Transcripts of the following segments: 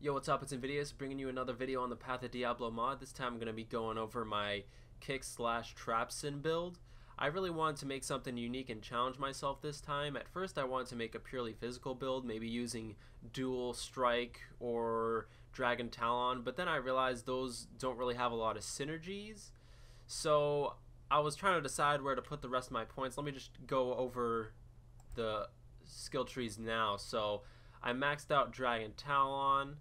Yo, what's up? It's Invidious bringing you another video on the Path of Diablo mod. This time I'm going to be going over my kick/trapsin build. I really wanted to make something unique and challenge myself this time. At first I wanted to make a purely physical build, maybe using dual strike or dragon talon, but then I realized those don't really have a lot of synergies. So I was trying to decide where to put the rest of my points. Let me just go over the skill trees now. So I maxed out dragon talon,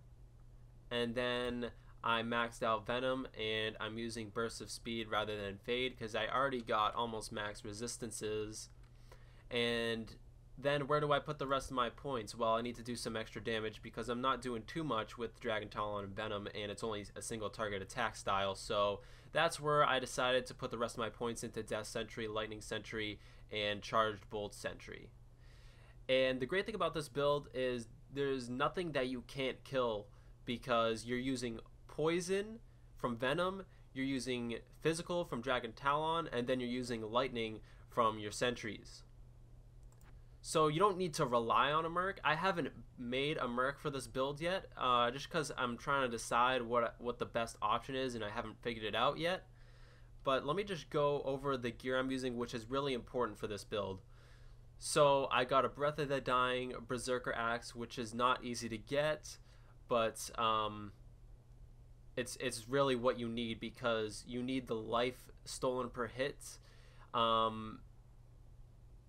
and then I maxed out Venom, and I'm using Burst of Speed rather than Fade because I already got almost max resistances. And then where do I put the rest of my points? Well, I need to do some extra damage because I'm not doing too much with Dragon Talon and Venom, and it's only a single target attack style. So that's where I decided to put the rest of my points into Death Sentry, Lightning Sentry, and Charged Bolt Sentry. And the great thing about this build is there's nothing that you can't kill because you're using poison from Venom, you're using physical from Dragon Talon, and then you're using lightning from your sentries. So you don't need to rely on a merc. I haven't made a merc for this build yet, just because I'm trying to decide what the best option is, and I haven't figured it out yet. But let me just go over the gear I'm using, which is really important for this build. So I got a Breath of the Dying Berserker Axe, which is not easy to get, but it's really what you need because you need the life stolen per hit, and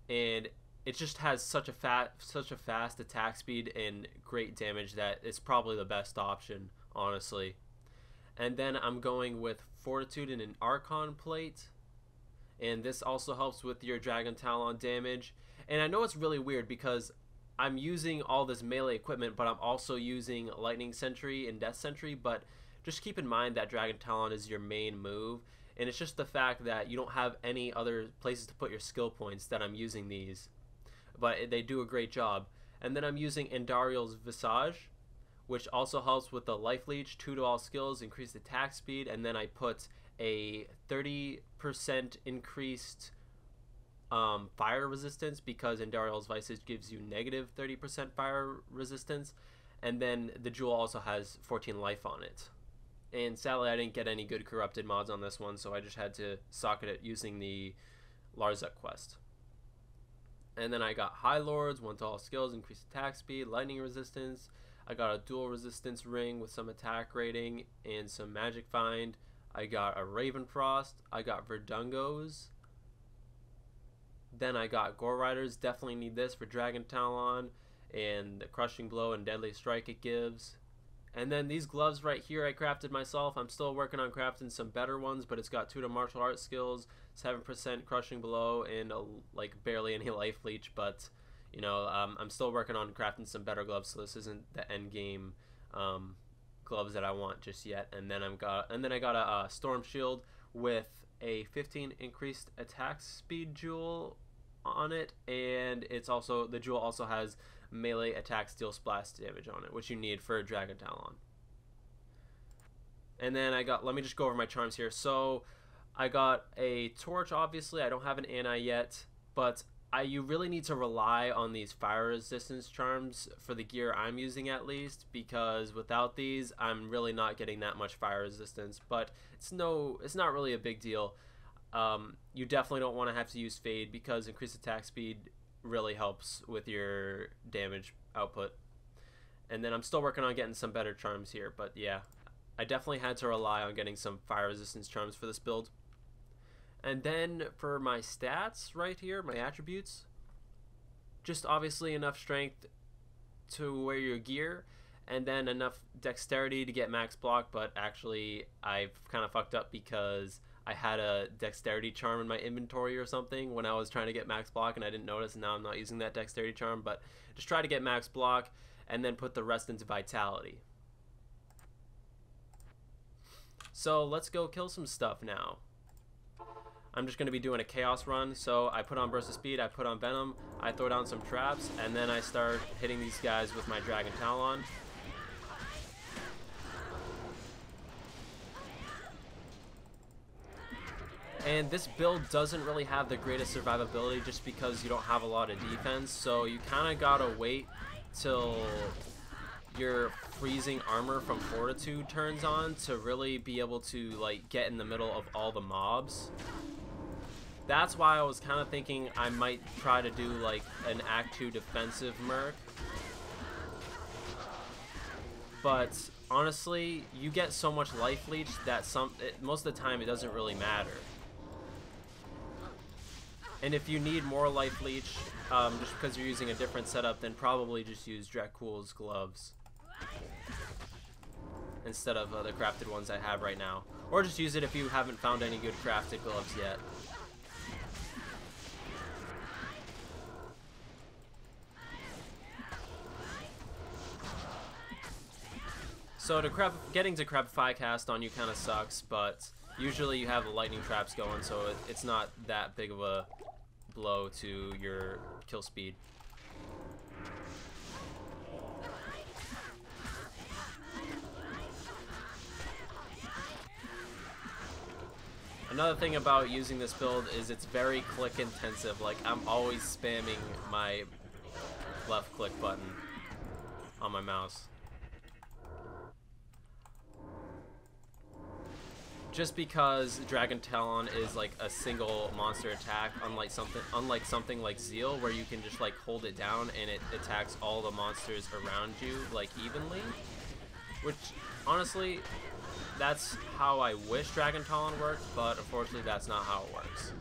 it just has such a fast attack speed and great damage that it's probably the best option, honestly. And then I'm going with Fortitude and an Archon plate, and this also helps with your Dragon Talon damage. And I know it's really weird because I'm using all this melee equipment, but I'm also using Lightning Sentry and Death Sentry, but just keep in mind that Dragon Talon is your main move, and it's just the fact that you don't have any other places to put your skill points that I'm using these, but they do a great job. And then I'm using Endariel's Visage, which also helps with the Life Leech, 2 to all skills, increased attack speed, and then I put a 30% increased fire resistance because Endariel's Visage gives you negative 30% fire resistance, and then the jewel also has 14 life on it. And sadly I didn't get any good corrupted mods on this one, so I just had to socket it using the Larzuk quest. And then I got High Lords, 1 to all skills, increased attack speed, lightning resistance. I got a dual resistance ring with some attack rating and some magic find. I got a Ravenfrost. I got Verdungos. Then I got Gore Riders. Definitely need this for Dragon Talon and the crushing blow and deadly strike it gives. And then these gloves right here I crafted myself. I'm still working on crafting some better ones, but it's got 2 to martial arts skills, 7% crushing blow, and like barely any life leech. But you know, I'm still working on crafting some better gloves, so this isn't the end game gloves that I want just yet. And then I got a storm shield with a 15 increased attack speed jewel on it, and it's also, the jewel also has melee attack steel splash damage on it, which you need for Dragon Talon. And then I got, let me just go over my charms here. So I got a torch, obviously. I don't have an anti yet, but you really need to rely on these fire resistance charms for the gear I'm using, at least, because without these I'm really not getting that much fire resistance. But it's not really a big deal. You definitely don't want to have to use Fade because increased attack speed really helps with your damage output. And then I'm still working on getting some better charms here, but yeah, I definitely had to rely on getting some fire resistance charms for this build. And then for my stats right here, my attributes, just obviously enough strength to wear your gear, and then enough dexterity to get max block. But actually I've kind of fucked up because I had a dexterity charm in my inventory or something when I was trying to get max block, and I didn't notice, and now I'm not using that dexterity charm. But just try to get max block and then put the rest into vitality. So let's go kill some stuff now. I'm just going to be doing a chaos run, so I put on Burst of Speed, I put on Venom, I throw down some traps, and then I start hitting these guys with my Dragon Talon. And this build doesn't really have the greatest survivability just because you don't have a lot of defense, so you kind of gotta wait till you're freezing armor from Fortitude turns on to really be able to like get in the middle of all the mobs. That's why I was kind of thinking I might try to do like an Act 2 defensive merc. But honestly, you get so much life leech that most of the time it doesn't really matter. And if you need more life leech, just because you're using a different setup, then probably just use Dracul's gloves instead of the crafted ones I have right now. Or just use it if you haven't found any good crafted gloves yet. So getting to Crabify cast on you kind of sucks, but usually you have the lightning traps going, so it's not that big of a blow to your kill speed. Another thing about using this build is it's very click intensive. Like, I'm always spamming my left click button on my mouse. Just because Dragon Talon is like a single monster attack, unlike something like Zeal, where you can just like hold it down and it attacks all the monsters around you like evenly. Which honestly, that's how I wish Dragon Talon worked, but unfortunately that's not how it works.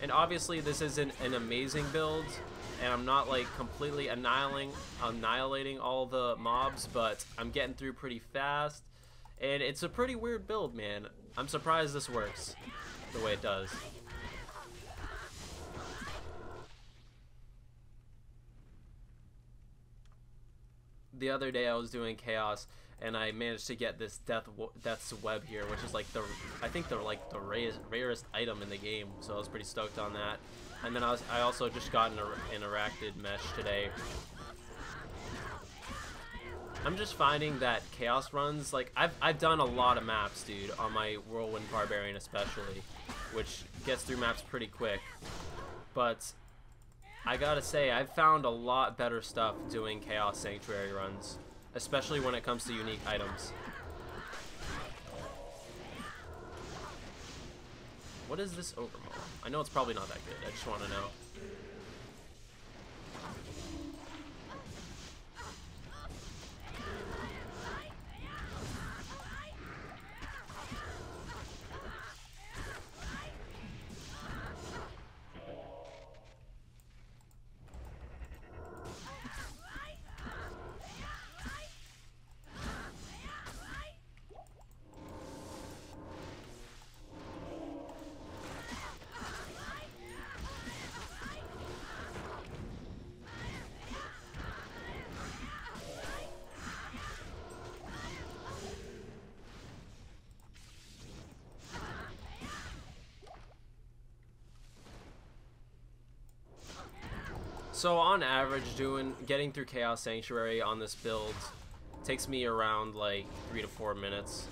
And obviously this isn't an amazing build, and I'm not like completely annihilating all the mobs, but I'm getting through pretty fast, and it's a pretty weird build, man. I'm surprised this works the way it does. The other day I was doing Chaos, and I managed to get this Death's Web here, which is like I think the rarest item in the game, so I was pretty stoked on that. And then I also just got an Arachnid Mesh today. I'm just finding that Chaos runs, like, I've done a lot of maps, dude, on my Whirlwind Barbarian especially, which gets through maps pretty quick. But I gotta say, I've found a lot better stuff doing Chaos Sanctuary runs, especially when it comes to unique items. What is this Overmaw? I know it's probably not that good. I just want to know. So on average, getting through Chaos Sanctuary on this build takes me around like 3 to 4 minutes.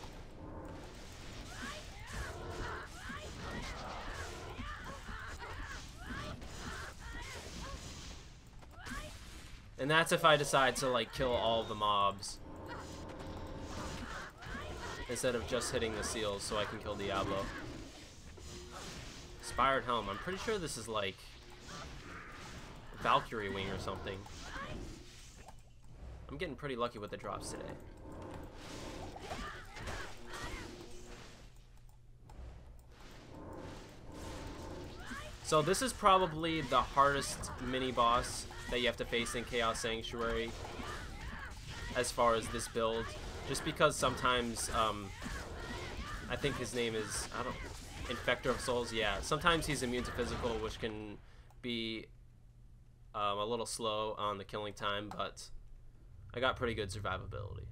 And that's if I decide to like kill all of the mobs instead of just hitting the seals so I can kill Diablo. Spired Helm. I'm pretty sure this is like Valkyrie Wing or something. I'm getting pretty lucky with the drops today. So this is probably the hardest mini-boss that you have to face in Chaos Sanctuary as far as this build. Just because sometimes, I think his name is, Infector of Souls, yeah. Sometimes he's immune to physical, which can be a little slow on the killing time, but I got pretty good survivability.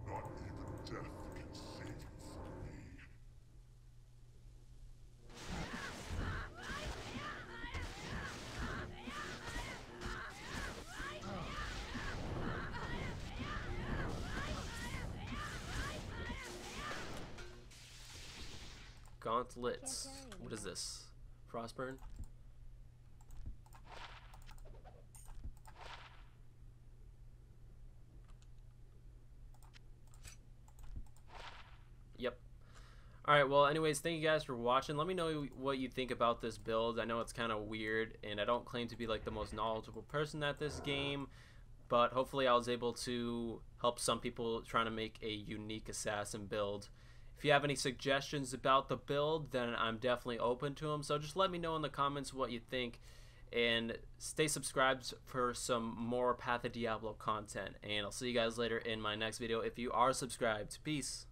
Not even death can save you from me. Gauntlets. What is this? Frostburn? Yep. Alright, well, anyways, thank you guys for watching. Let me know what you think about this build. I know it's kind of weird, and I don't claim to be like the most knowledgeable person at this game, but hopefully I was able to help some people trying to make a unique assassin build. If you have any suggestions about the build, then I'm definitely open to them. So just let me know in the comments what you think, and stay subscribed for some more Path of Diablo content. And I'll see you guys later in my next video if you are subscribed. Peace.